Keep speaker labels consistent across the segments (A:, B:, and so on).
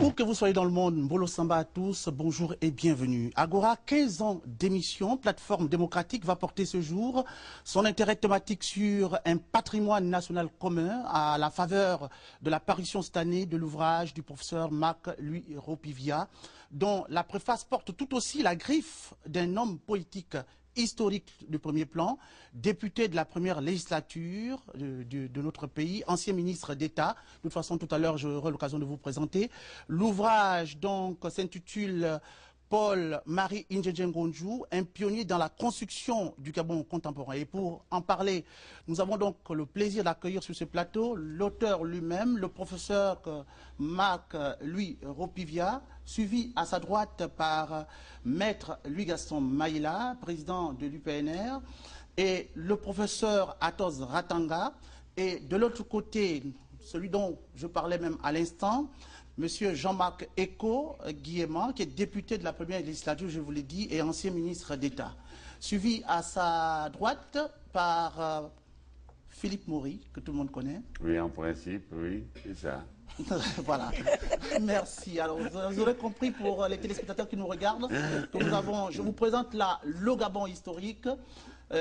A: Où que vous soyez dans le monde, Mbolo Samba à tous, bonjour et bienvenue. Agora, 15 ans d'émission, plateforme démocratique, va porter ce jour son intérêt thématique sur un patrimoine national commun à la faveur de la parution cette année de l'ouvrage du professeur Marc-Louis Ropivia, dont la préface porte tout aussi la griffe d'un homme politique historique de premier plan, député de la première législature de notre pays, ancien ministre d'État. De toute façon, tout à l'heure, j'aurai l'occasion de vous présenter. L'ouvrage donc s'intitule Paul-Marie Indjendjengonju, un pionnier dans la construction du Gabon contemporain. Et pour en parler, nous avons donc le plaisir d'accueillir sur ce plateau l'auteur lui-même, le professeur Marc-Louis Ropivia, suivi à sa droite par Maître Louis-Gaston Maïla, président de l'UPNR, et le professeur Atos Ratanga, et de l'autre côté, celui dont je parlais même à l'instant, Monsieur Jean-Marc Eko Guillemant, qui est député de la première législature, je vous l'ai dit, et ancien ministre d'État. Suivi à sa droite par Philippe Maury, que tout le monde connaît.
B: Oui, en principe, oui, c'est ça.
A: Voilà, merci. Alors, vous aurez compris pour les téléspectateurs qui nous regardent que nous avons, je vous présente là le Gabon historique.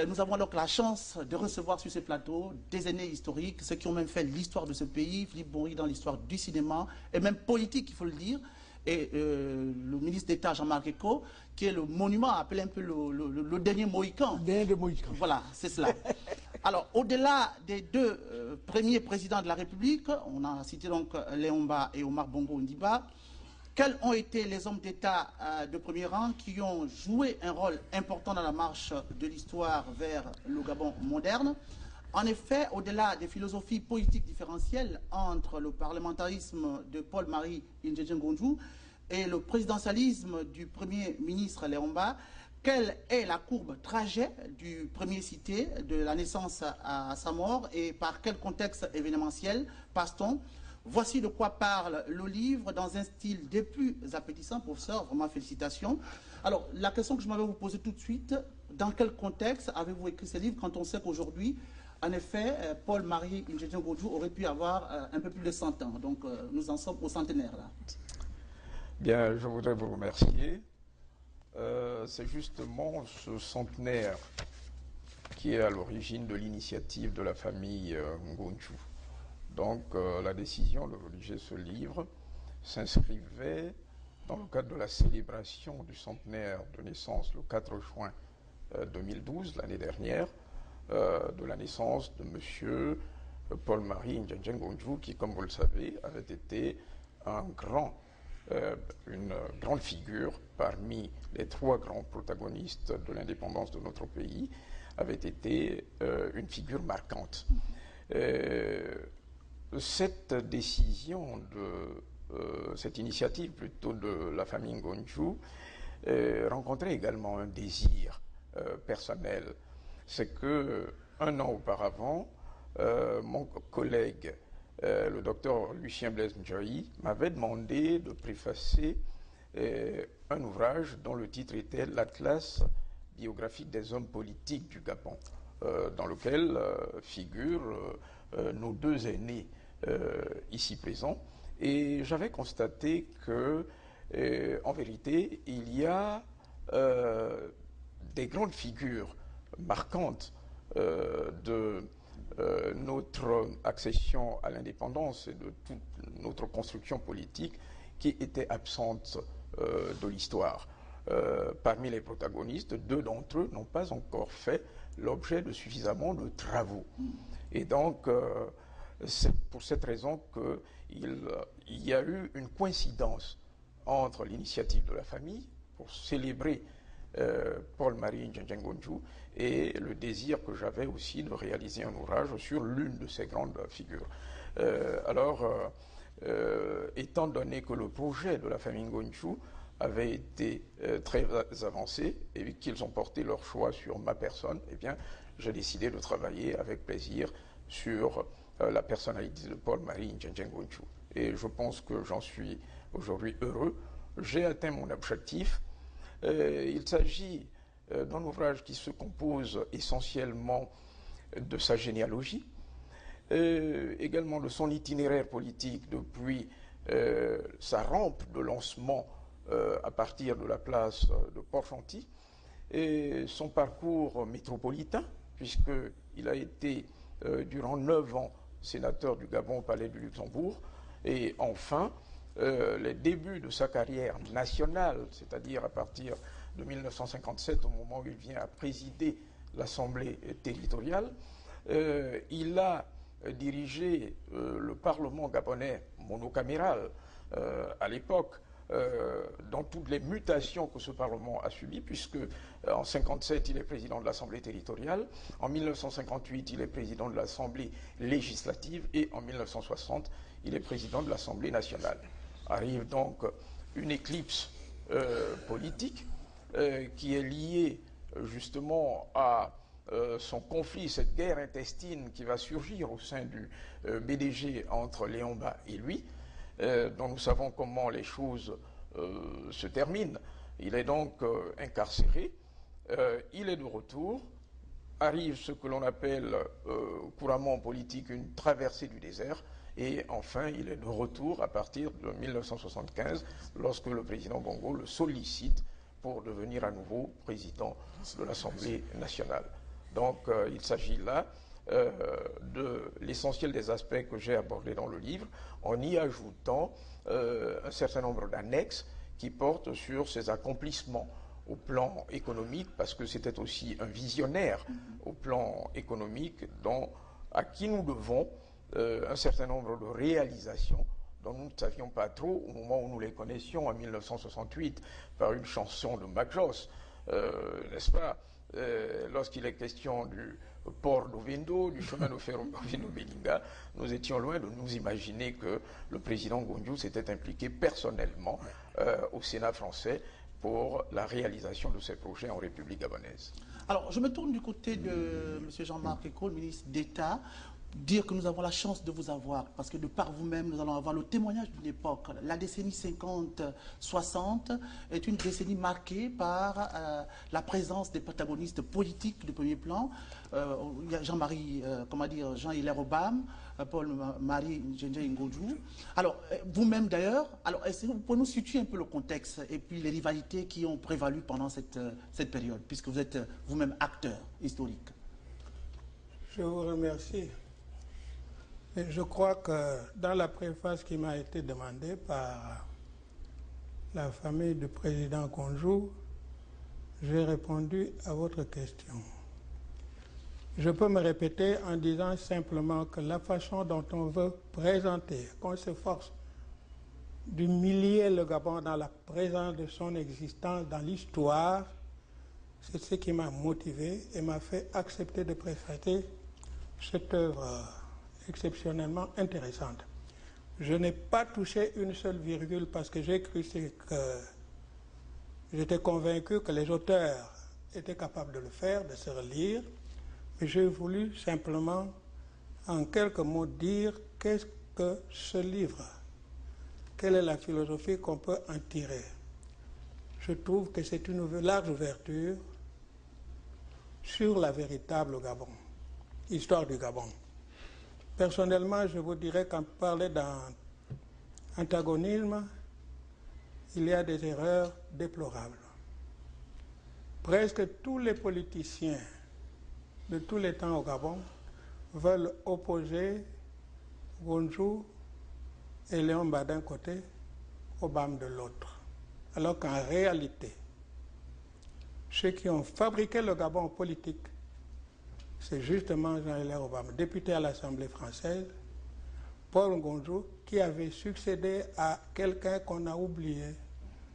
A: Nous avons donc la chance de recevoir sur ce plateau des aînés historiques, ceux qui ont même fait l'histoire de ce pays, Philippe Maury dans l'histoire du cinéma, et même politique, il faut le dire, et le ministre d'État Jean-Marc Eko, qui est le monument appelé un peu le dernier Mohican.
C: Le dernier Mohican.
A: Voilà, c'est cela. Alors, au-delà des deux premiers présidents de la République, on a cité donc Léomba et Omar Bongo Ndiba, quels ont été les hommes d'État de premier rang qui ont joué un rôle important dans la marche de l'histoire vers le Gabon moderne? En effet, au-delà des philosophies politiques différentielles entre le parlementarisme de Paul-Marie Indjendjengonju et le présidentialisme du Premier ministre Léomba, quelle est la courbe trajet du premier cité de la naissance à sa mort et par quel contexte événementiel passe-t-on? Voici de quoi parle le livre dans un style des plus appétissants, professeur, vraiment félicitations. Alors, la question que je m'avais vous poser tout de suite, dans quel contexte avez-vous écrit ce livre quand on sait qu'aujourd'hui, en effet, Paul-Marie Indjendjengonju aurait pu avoir un peu plus de 100 ans. Donc, nous en sommes au centenaire, là.
C: Bien, je voudrais vous remercier. C'est justement ce centenaire qui est à l'origine de l'initiative de la famille Ngonju. Donc la décision de rédiger ce livre s'inscrivait dans le cadre de la célébration du centenaire de naissance le 4 juin 2012, l'année dernière, de la naissance de M. Paul-Marie Indjendjengonju, qui, comme vous le savez, avait été une grande figure parmi les trois grands protagonistes de l'indépendance de notre pays, avait été une figure marquante. Cette décision, cette initiative plutôt de la famille Ngonju rencontrait également un désir personnel. C'est que un an auparavant, mon collègue, le docteur Lucien Blaise Ndjoyi, m'avait demandé de préfacer un ouvrage dont le titre était l'Atlas biographique des hommes politiques du Gabon, dans lequel figurent nos deux aînés ici présents. Et j'avais constaté que, en vérité, il y a des grandes figures marquantes de notre accession à l'indépendance et de toute notre construction politique qui étaient absentes de l'histoire. Parmi les protagonistes, deux d'entre eux n'ont pas encore fait l'objet de suffisamment de travaux. Et donc, c'est pour cette raison qu'il y a eu une coïncidence entre l'initiative de la famille pour célébrer Paul-Marie Indjendjengonju et le désir que j'avais aussi de réaliser un ouvrage sur l'une de ces grandes figures. Étant donné que le projet de la famille Ngonju avait été très avancé et qu'ils ont porté leur choix sur ma personne, eh bien, j'ai décidé de travailler avec plaisir sur la personnalité de Paul-Marie Indjendjengonju. Et je pense que j'en suis aujourd'hui heureux. J'ai atteint mon objectif. Il s'agit d'un ouvrage qui se compose essentiellement de sa généalogie, également de son itinéraire politique depuis sa rampe de lancement à partir de la place de Port-Gentil et son parcours métropolitain, puisqu'il a été durant 9 ans sénateur du Gabon au Palais du Luxembourg, et enfin les débuts de sa carrière nationale, c'est-à-dire à partir de 1957, au moment où il vient à présider l'Assemblée territoriale. Il a dirigé le Parlement gabonais monocaméral à l'époque, dans toutes les mutations que ce Parlement a subies, puisque en 1957, il est président de l'Assemblée territoriale, en 1958, il est président de l'Assemblée législative, et en 1960, il est président de l'Assemblée nationale. Arrive donc une éclipse politique qui est liée justement à son conflit, cette guerre intestine qui va surgir au sein du BDG entre Léon Mba et lui, dont nous savons comment les choses se terminent. Il est donc incarcéré, il est de retour, arrive ce que l'on appelle couramment en politique une traversée du désert, et enfin il est de retour à partir de 1975, lorsque le président Bongo le sollicite pour devenir à nouveau président de l'Assemblée nationale. Donc il s'agit là de l'essentiel des aspects que j'ai abordés dans le livre, en y ajoutant un certain nombre d'annexes qui portent sur ses accomplissements au plan économique, parce que c'était aussi un visionnaire au plan économique à qui nous devons un certain nombre de réalisations dont nous ne savions pas trop au moment où nous les connaissions en 1968 par une chanson de Mac Joss, n'est-ce pas, lorsqu'il est question du port d'Ovendo, du chemin de fer Ovendo-Belinga, nous étions loin de nous imaginer que le président Ngonjou s'était impliqué personnellement au Sénat français pour la réalisation de ces projets en République gabonaise.
A: Alors, je me tourne du côté de M. Jean-Marc Ecole, ministre d'État. Dire que nous avons la chance de vous avoir, parce que de par vous-même, nous allons avoir le témoignage d'une époque. La décennie 50-60 est une décennie marquée par la présence des protagonistes politiques de premier plan. Jean-Marie, Jean-Hilaire Obam, Paul-Marie Njenje-Ngodjou. Alors, vous-même d'ailleurs, est-ce que vous pouvez nous situer un peu le contexte et puis les rivalités qui ont prévalu pendant cette période, puisque vous êtes vous-même acteur historique?
D: Je vous remercie. Et je crois que dans la préface qui m'a été demandée par la famille du président Ngonjou, j'ai répondu à votre question. Je peux me répéter en disant simplement que la façon dont on veut présenter, qu'on s'efforce d'humilier le Gabon dans la présence de son existence dans l'histoire, c'est ce qui m'a motivé et m'a fait accepter de préfacer cette œuvre exceptionnellement intéressante. Je n'ai pas touché une seule virgule parce que j'ai cru que j'étais convaincu que les auteurs étaient capables de le faire, de se relire, mais j'ai voulu simplement en quelques mots dire qu'est-ce que ce livre, quelle est la philosophie qu'on peut en tirer. Je trouve que c'est une large ouverture sur la véritable Gabon, histoire du Gabon. Personnellement, je vous dirais qu'en parler d'antagonisme, il y a des erreurs déplorables. Presque tous les politiciens de tous les temps au Gabon veulent opposer Ngonjou et Léon Mba d'un côté, Obam de l'autre. Alors qu'en réalité, ceux qui ont fabriqué le Gabon politique, c'est justement Jean-Hilaire Obam, député à l'Assemblée française, Paul Ngonjou, qui avait succédé à quelqu'un qu'on a oublié,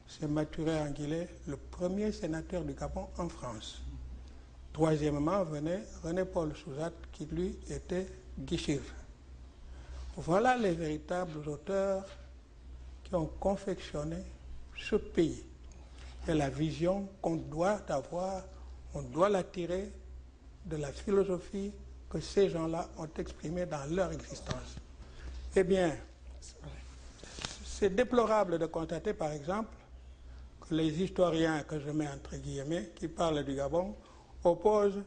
D: c'est Mathuré Anguillet, le premier sénateur du Gabon en France. Troisièmement venait René-Paul Souzat, qui lui était Guichir. Voilà les véritables auteurs qui ont confectionné ce pays. Et la vision qu'on doit avoir, on doit la tirer de la philosophie que ces gens-là ont exprimée dans leur existence. Eh bien, c'est déplorable de constater, par exemple, que les historiens que je mets entre guillemets, qui parlent du Gabon, opposent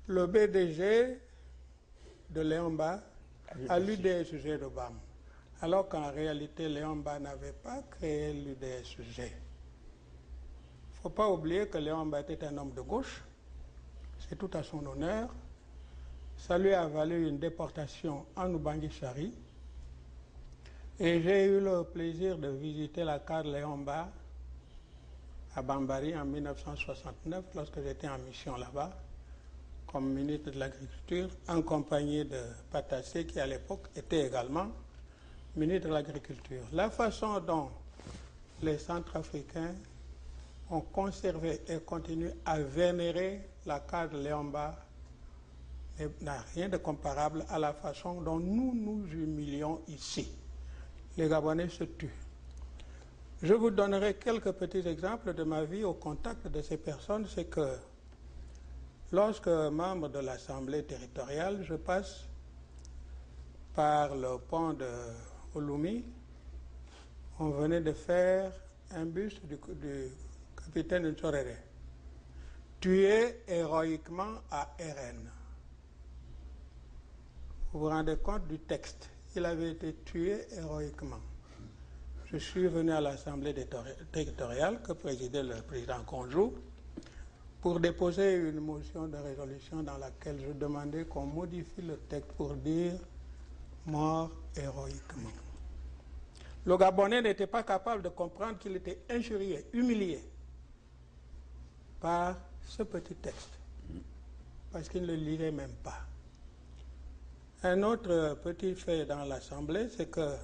D: le BDG de Léon Mba à l'UDSG d'Obam. alors qu'en réalité, Léon Mba n'avait pas créé l'UDSG. Il ne faut pas oublier que Léon Mba était un homme de gauche, c'est tout à son honneur. Ça lui a valu une déportation en Ubangui-Chari. Et j'ai eu le plaisir de visiter la case Léon Mba à Bambari en 1969, lorsque j'étais en mission là-bas, comme ministre de l'Agriculture, en compagnie de Patassé, qui à l'époque était également ministre de l'Agriculture. La façon dont les Centrafricains ont conservé et continuent à vénérer la case Léon Mba n'a rien de comparable à la façon dont nous nous humilions ici. Les Gabonais se tuent. Je vous donnerai quelques petits exemples de ma vie au contact de ces personnes. C'est que lorsque membre de l'Assemblée territoriale, je passe par le pont de Ouloumi, on venait de faire un buste du capitaine Nsorere, tué héroïquement à RN. Vous vous rendez compte du texte? Il avait été tué héroïquement. Je suis venu à l'Assemblée territoriale que présidait le président Conjou pour déposer une motion de résolution dans laquelle je demandais qu'on modifie le texte pour dire mort héroïquement. Le Gabonais n'était pas capable de comprendre qu'il était injurié, humilié par ce petit texte, parce qu'il ne le lirait même pas. Un autre petit fait dans l'Assemblée, c'est que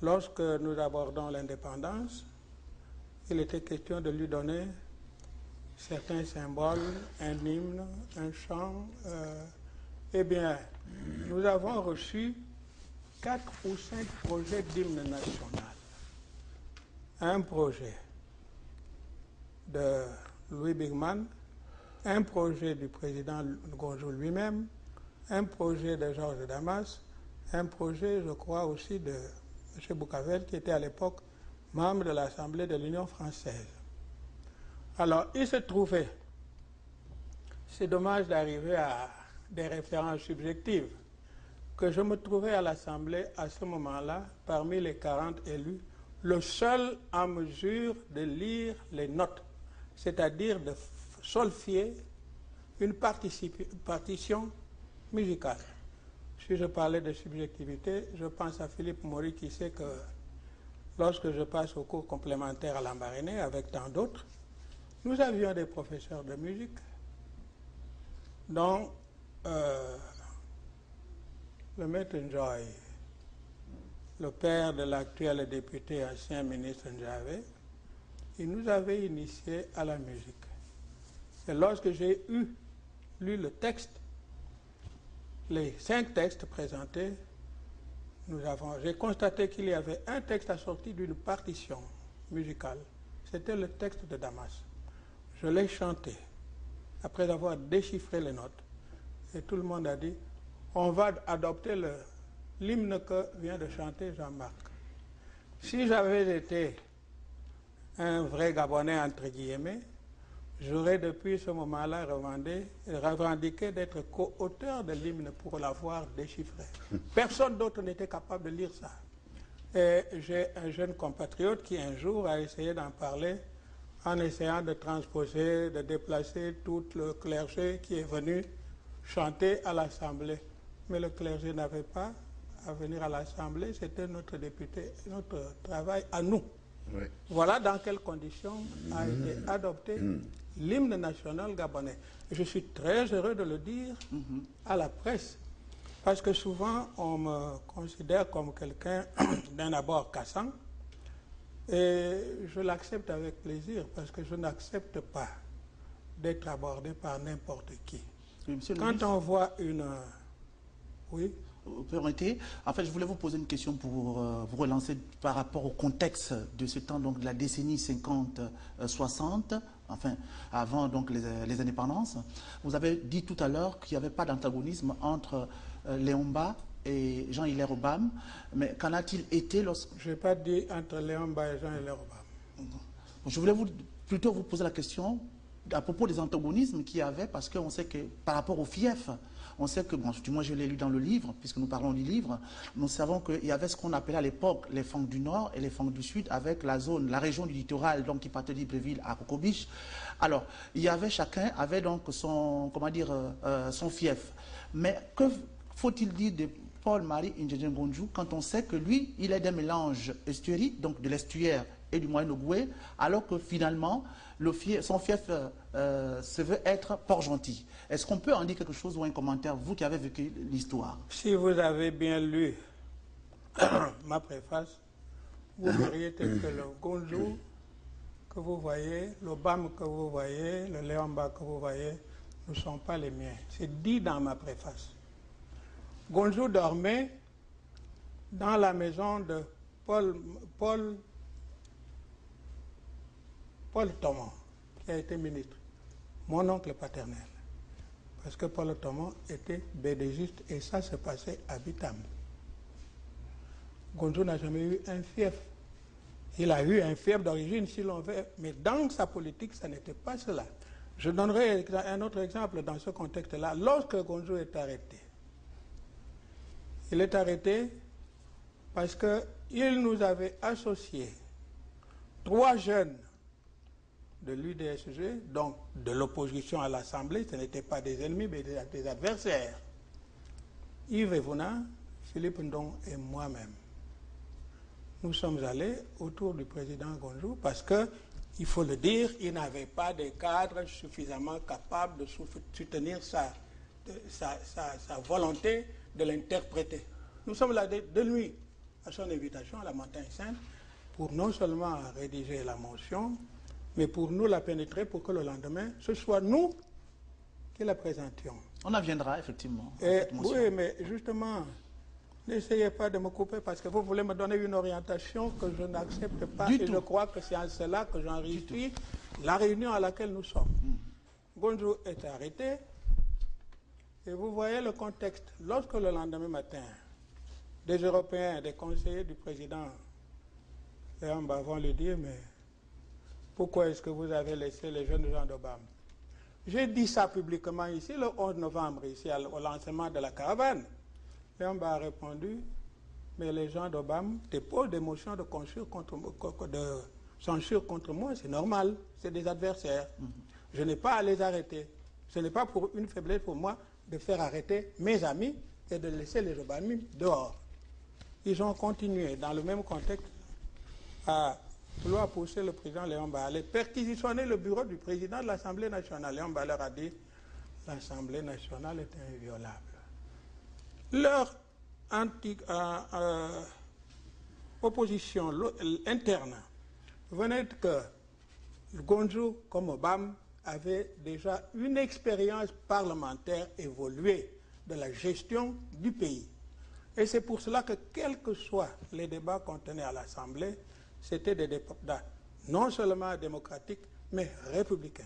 D: lorsque nous abordons l'indépendance, il était question de lui donner certains symboles, un hymne, un chant. Eh bien, nous avons reçu 4 ou 5 projets d'hymne national. Un projet de Louis Bigman, un projet du président Ngonjou lui-même, un projet de Georges Damas, un projet, je crois, aussi de M. Boucavel, qui était à l'époque membre de l'Assemblée de l'Union française. Alors, il se trouvait, c'est dommage d'arriver à des références subjectives, que je me trouvais à l'Assemblée à ce moment-là, parmi les 40 élus, le seul en mesure de lire les notes, c'est-à-dire de solfier une partition musicale. Si je parlais de subjectivité, je pense à Philippe Maury qui sait que lorsque je passe au cours complémentaire à Lambaréné avec tant d'autres, nous avions des professeurs de musique dont le maître Njoy, le père de l'actuel député ancien ministre Njavé, il nous avait initiés à la musique. Et lorsque j'ai lu le texte, les 5 textes présentés, j'ai constaté qu'il y avait un texte assorti d'une partition musicale. C'était le texte de Damas. Je l'ai chanté après avoir déchiffré les notes. Et tout le monde a dit, on va adopter l'hymne que vient de chanter Jean-Marc. Si j'avais été un vrai Gabonais, entre guillemets, j'aurais depuis ce moment-là revendiqué d'être co-auteur de l'hymne pour l'avoir déchiffré. Personne d'autre n'était capable de lire ça. Et j'ai un jeune compatriote qui un jour a essayé d'en parler en essayant de transposer, de déplacer tout le clergé qui est venu chanter à l'Assemblée. Mais le clergé n'avait pas à venir à l'Assemblée, c'était notre député, notre travail à nous. Oui. Voilà dans quelles conditions a été adopté l'hymne national gabonais. Et je suis très heureux de le dire à la presse, parce que souvent on me considère comme quelqu'un d'un abord cassant, et je l'accepte avec plaisir, parce que je n'accepte pas d'être abordé par n'importe qui. Oui, quand on voit une... Oui.
A: Vous permettez, en fait, je voulais vous poser une question pour vous relancer par rapport au contexte de ce temps, donc de la décennie 50-60, enfin, avant donc les indépendances. Vous avez dit tout à l'heure qu'il n'y avait pas d'antagonisme entre Léon Mba et Jean-Hilaire Obam, mais qu'en a-t-il été lorsque...
D: Je n'ai pas dit entre Léon Mba et Jean-Hilaire Obam.
A: Je voulais plutôt vous poser la question à propos des antagonismes qu'il y avait, parce qu'on sait que par rapport au FIEF, On sait que, bon, du moins je l'ai lu dans le livre, puisque nous parlons du livre, nous savons qu'il y avait ce qu'on appelait à l'époque les Fang du Nord et les Fang du Sud, avec la zone, la région du littoral, donc qui partait d'Ibreville à Cocobiche. Alors, il y avait, chacun avait donc son, comment dire, son fief. Mais que faut-il dire de Paul-Marie Ndjenjengonjou quand on sait que lui, il est des mélanges estuaires, donc de l'estuaire et du Moyen-Ogooué, alors que finalement, son fief se veut être Port-Gentil. Est-ce qu'on peut en dire quelque chose ou un commentaire, vous qui avez vécu l'histoire?
D: Si vous avez bien lu ma préface, vous verriez que le Gonjou que vous voyez, le Bam que vous voyez, le Léomba que vous voyez, ne sont pas les miens. C'est dit dans ma préface. Gonjou dormait dans la maison de Paul Thomas, qui a été ministre, mon oncle paternel. Parce que Paul Thomas était bédégiste et ça se passait à Bitam. Gonjou n'a jamais eu un fief. Il a eu un fief d'origine, si l'on veut, mais dans sa politique, ça n'était pas cela. Je donnerai un autre exemple dans ce contexte-là. Lorsque Gonjou est arrêté, il est arrêté parce qu'il nous avait associés 3 jeunes de l'UDSG, donc de l'opposition à l'Assemblée, ce n'étaient pas des ennemis, mais des adversaires. Yves Evona, Philippe Ndong et moi-même. Nous sommes allés autour du président Gonjou parce que, il faut le dire, il n'avait pas de cadre suffisamment capable de soutenir sa volonté de l'interpréter. Nous sommes là de nuit à son invitation à la Montagne Sainte pour non seulement rédiger la motion, mais pour nous la pénétrer pour que le lendemain, ce soit nous qui la présentions.
A: On en viendra effectivement.
D: Oui, mais justement, n'essayez pas de me couper parce que vous voulez me donner une orientation que je n'accepte pas et je crois que c'est en cela que j'enrichis la réunion à laquelle nous sommes. Gonjou est arrêté et vous voyez le contexte. Lorsque le lendemain matin, des Européens, des conseillers du président Léomba vont lui dire, mais pourquoi est-ce que vous avez laissé les jeunes gens d'Obam? J'ai dit ça publiquement ici le 11 novembre, ici au lancement de la caravane. Léomba a répondu, mais les gens d'Obam déposent des motions de censure contre moi, c'est normal, c'est des adversaires. Je n'ai pas à les arrêter. Ce n'est pas pour une faiblesse pour moi de faire arrêter mes amis et de laisser les Obamim dehors. Ils ont continué dans le même contexte à vouloir pousser le président Léomba à aller perquisitionner le bureau du président de l'Assemblée nationale. Léomba leur a dit, l'Assemblée nationale est inviolable. Leur opposition interne venait que Gonjou, comme Obam, avait déjà une expérience parlementaire évoluée de la gestion du pays. Et c'est pour cela que, quels que soient les débats qu'on tenait à l'Assemblée, c'était des débats non seulement démocratiques, mais républicains.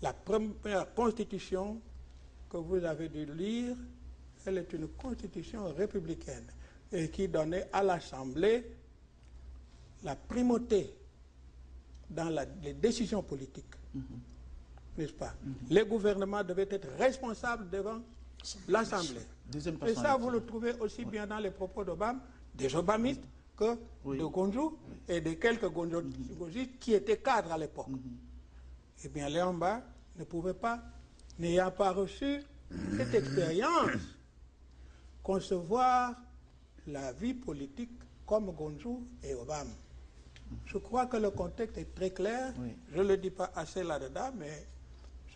D: La première constitution que vous avez dû lire, elle est une constitution républicaine et qui donnait à l'Assemblée la primauté dans les décisions politiques. N'est-ce pas? Les gouvernements devaient être responsables devant l'Assemblée. Et ça, vous le trouvez aussi bien dans les propos d'Obam, des Obamistes, que de Gonjou et de quelques Gonjouistes qui étaient cadres à l'époque. Eh bien, Léomba ne pouvait pas, n'ayant pas reçu cette expérience, concevoir la vie politique comme Gonjou et Obam. Je crois que le contexte est très clair. Je ne le dis pas assez là-dedans, mais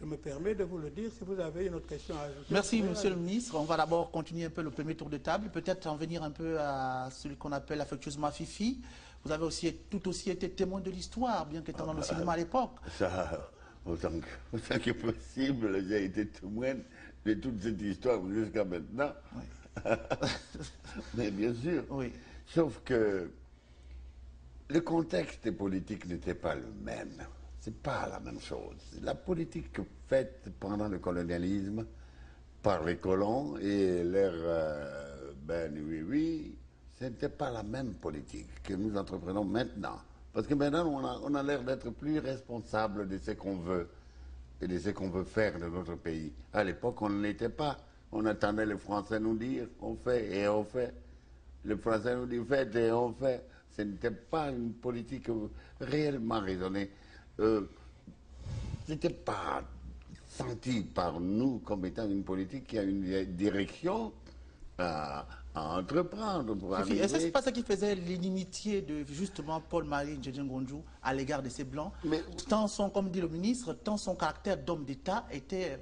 D: je me permets de vous le dire si vous avez une autre question à ajouter.
A: Merci, monsieur le ministre. On va d'abord continuer un peu le premier tour de table, peut-être en venir un peu à celui qu'on appelle affectueusement Fifi. Vous avez aussi tout aussi été témoin de l'histoire, bien qu'étant dans le cinéma à l'époque.
B: Ça, autant que possible, j'ai été témoin de toute cette histoire jusqu'à maintenant. Mais bien sûr. Sauf que le contexte politique n'était pas le même. C'est pas la même chose. La politique faite pendant le colonialisme par les colons et leur ce n'était pas la même politique que nous entreprenons maintenant. Parce que maintenant, on a l'air d'être plus responsable de ce qu'on veut et de ce qu'on veut faire de notre pays. À l'époque, on ne l'était pas. On attendait les Français nous dire, on fait et on fait. Les Français nous disent, faites et on fait. Ce n'était pas une politique réellement raisonnée. Ce n'était pas senti par nous comme étant une politique qui a une direction à entreprendre pour
A: Est-ce que
B: arriver.
A: ce n'est pas ça qui faisait l'inimitié de justement Paul-Marie Ndjenjengonjou à l'égard de ces Blancs?
B: Mais-
A: Tant son, comme dit le ministre, tant son caractère d'homme d'État était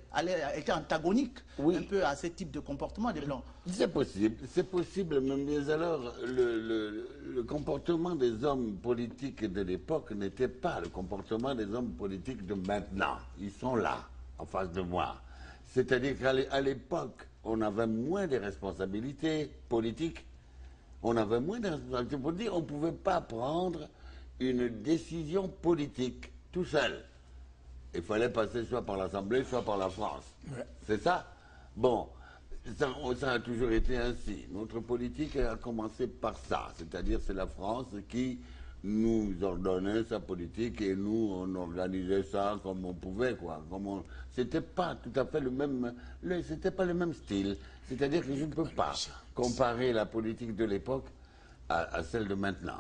A: antagonique
B: Oui.
A: un peu à ce type de comportement des Blancs.
B: C'est possible, mais alors le comportement des hommes politiques de l'époque n'était pas le comportement des hommes politiques de maintenant. Ils sont là, en face de moi. C'est-à-dire qu'à l'époque, on avait moins de responsabilités politiques. On avait moins de responsabilités politiques. On ne pouvait pas prendre une décision politique tout seul. Il fallait passer soit par l'Assemblée, soit par la France.
D: Ouais.
B: C'est ça? Bon, ça a toujours été ainsi. Notre politique a commencé par ça. C'est-à-dire c'est la France qui nous ordonnait sa politique et nous, on organisait ça comme on pouvait, quoi. C'était pas tout à fait le même... C'était pas le même style. C'est-à-dire que je ne peux pas comparer la politique de l'époque à celle de maintenant.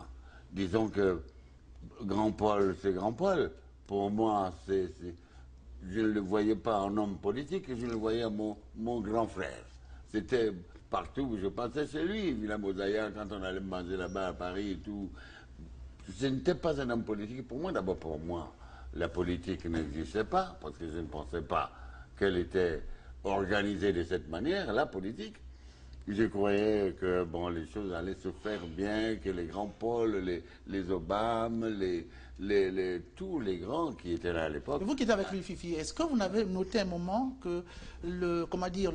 B: Disons que Grand Paul, c'est Grand Paul. Pour moi, je ne le voyais pas en homme politique, je le voyais en mon grand frère. C'était partout où je passais chez lui, Villa Mosaïa, quand on allait manger là-bas à Paris et tout. Je n'étais pas un homme politique. Pour moi, d'abord pour moi, la politique n'existait pas, parce que je ne pensais pas qu'elle était organisée de cette manière, la politique. Je croyais que bon, les choses allaient se faire bien, que les grands Paul, les Obama, tous les grands qui étaient là à l'époque.
A: Et vous qui êtes avec lui, Fifi, est-ce que vous n'avez noté un moment que le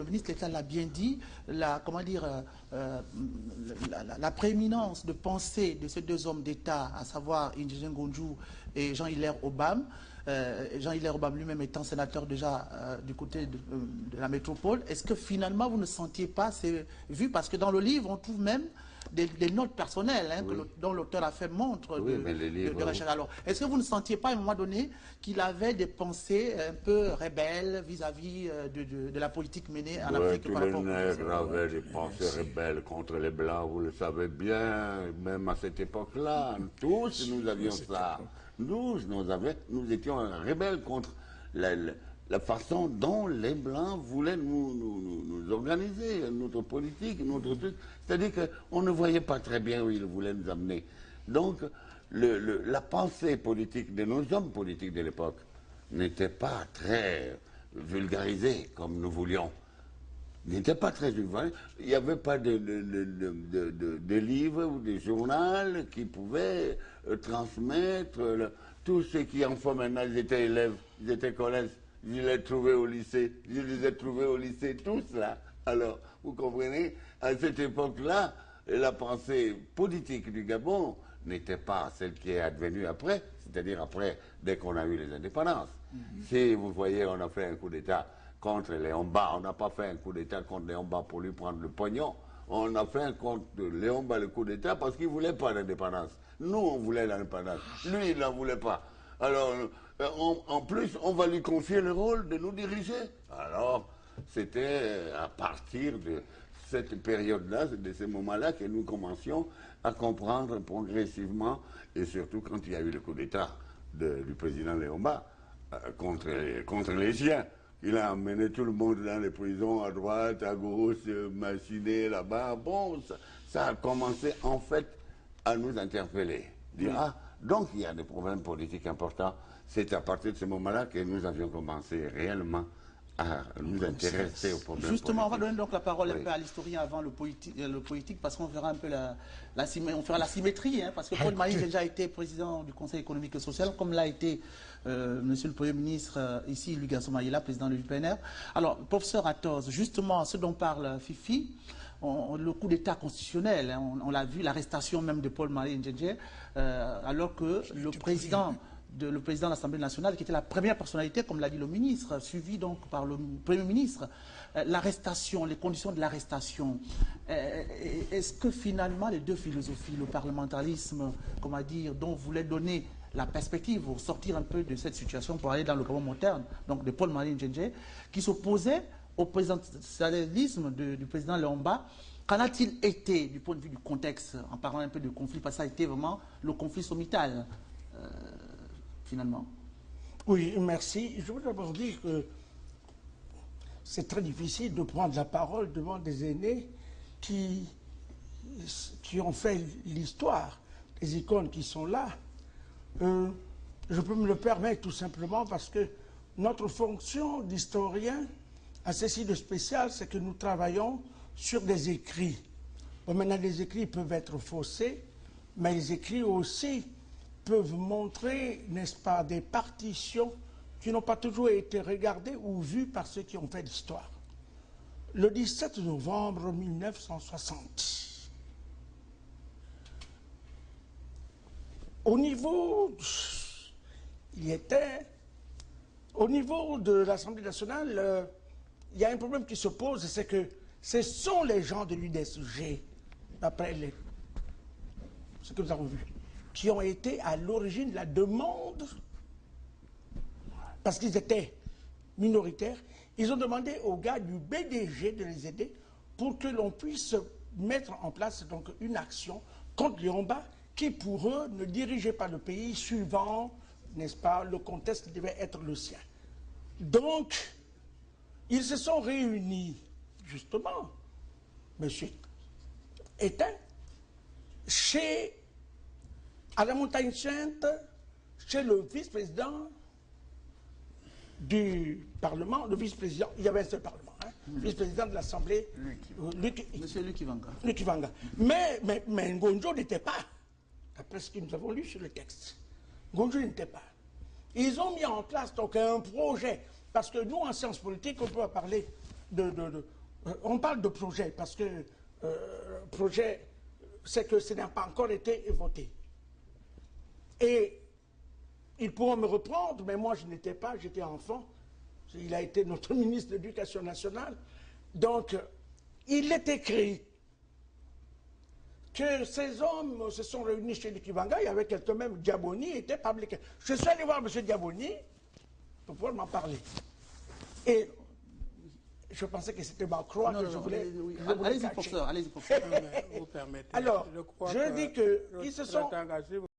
A: ministre de l'État l'a bien dit, la prééminence de pensée de ces deux hommes d'État, à savoir Ndjenjengonjou et Jean-Hilaire Obama, Jean-Hilaire Obama lui-même étant sénateur déjà du côté de la métropole, est-ce que finalement vous ne sentiez pas ces vues? Parce que dans le livre, on trouve même des notes personnelles
B: Oui.
A: dont l'auteur a fait montre
B: Oui, mais les
A: de
B: livres,
A: recherche. Alors, est-ce que vous ne sentiez pas à un moment donné qu'il avait des pensées un peu rebelles vis-à-vis de la politique menée en Afrique
B: tous
A: par
B: les
A: rapport aux
B: nègres avaient des pensées rebelles contre les Blancs, vous le savez bien, même à cette époque-là, tous nous avions ça. Nous étions rebelles contre la façon dont les Blancs voulaient nous organiser, notre politique, notre truc. C'est-à-dire qu'on ne voyait pas très bien où ils voulaient nous amener. Donc, la pensée politique de nos hommes politiques de l'époque n'était pas très vulgarisée comme nous voulions. N'était pas très vulgarisée. Il n'y avait pas de livres ou de journaux qui pouvaient transmettre tout ce qui en font maintenant. Ils étaient élèves, ils étaient collèges. Je les ai trouvés au lycée. Je les ai trouvés au lycée tous là. Alors, vous comprenez, à cette époque-là, la pensée politique du Gabon n'était pas celle qui est advenue après, c'est-à-dire après, dès qu'on a eu les indépendances. Si vous voyez, on a fait un coup d'État contre Léon Mba, on n'a pas fait un coup d'État contre Léon Mba pour lui prendre le pognon. On a fait un contre Léon Mba le coup d'État parce qu'il ne voulait pas l'indépendance. Nous, on voulait l'indépendance. Lui, il n'en voulait pas. Alors, en plus, on va lui confier le rôle de nous diriger. Alors, c'était à partir de cette période-là, de ces moments-là, que nous commencions à comprendre progressivement, et surtout quand il y a eu le coup d'État du président Léon Mba contre les chiens. Il a emmené tout le monde dans les prisons, à droite, à gauche, machiné là-bas. Bon, ça a commencé en fait à nous interpeller. Dire, ah, donc il y a des problèmes politiques importants. C'est à partir de ce moment-là que nous avions commencé réellement à nous intéresser aux problèmes
A: Justement,
B: politiques.
A: on va donner donc la parole un
B: Oui.
A: peu à l'historien avant le politique, parce qu'on verra un peu on fera la symétrie, hein, parce que Paul Marie a déjà été président du Conseil économique et social, comme l'a été Monsieur le Premier ministre, ici, Louis Gaston Maïla, président de l'UPNR. Alors, professeur Atos, justement, ce dont parle Fifi, le coup d'État constitutionnel, hein, on l'a vu, l'arrestation même de Paul Marie Ndjenje, alors que le président de l'Assemblée nationale, qui était la première personnalité, comme l'a dit le ministre, suivi donc par le Premier ministre, l'arrestation, les conditions de l'arrestation. Est-ce que finalement les deux philosophies, le parlementarisme, comment dire, dont voulait donner la perspective pour sortir un peu de cette situation, pour aller dans le Gabon moderne, donc de Paul Marie Ndjenje, qui s'opposait au présidentialisme du président Léomba, qu'en a-t-il été du point de vue du contexte, en parlant un peu de conflit, parce que ça a été vraiment le conflit sommital, finalement?
E: Oui, merci. Je veux d'abord dire que c'est très difficile de prendre la parole devant des aînés qui ont fait l'histoire, les icônes qui sont là. Je peux me le permettre tout simplement parce que notre fonction d'historien a ceci de spécial, c'est que nous travaillons sur des écrits. Bon, maintenant, les écrits peuvent être faussés, mais les écrits aussi peuvent montrer, n'est-ce pas, des partitions qui n'ont pas toujours été regardées ou vues par ceux qui ont fait l'histoire. Le 17 novembre 1960, au niveau de l'Assemblée nationale, il y a un problème qui se pose, c'est que ce sont les gens de l'UDSG, d'après ce que nous avons vu, qui ont été à l'origine de la demande, parce qu'ils étaient minoritaires. Ils ont demandé aux gars du BDG de les aider pour que l'on puisse mettre en place donc une action contre Léomba qui, pour eux, ne dirigeait pas le pays suivant, n'est-ce pas, le contexte qui devait être le sien. Donc, ils se sont réunis, justement, M. Étain, à la Montagne Sainte, chez le vice-président du Parlement, le vice-président, il y avait un seul Parlement, hein, vice-président de l'Assemblée,
A: Monsieur Luc Ivanga.
E: Luc Ivanga. Mais Ngonjo n'était pas, après ce que nous avons lu sur le texte. Ngonjo n'était pas. Ils ont mis en place donc un projet, parce que nous, en sciences politiques, on peut parler on parle de projet, parce que projet, c'est que ça n'a pas encore été voté. Et ils pourront me reprendre, mais moi je n'étais pas, j'étais enfant. Il a été notre ministre de l'Éducation nationale. Donc, il est écrit que ces hommes se sont réunis chez Likivanga. Il y avait quelqu'un même, Diaboni, était public. Je suis allé voir M. Diaboni pour pouvoir m'en parler. Et je pensais que c'était Macron que je voulais.
A: Allez-y, professeur, allez-y, professeur.
D: Vous permettez.
E: Alors,
D: je crois
E: je dis que ils se sont.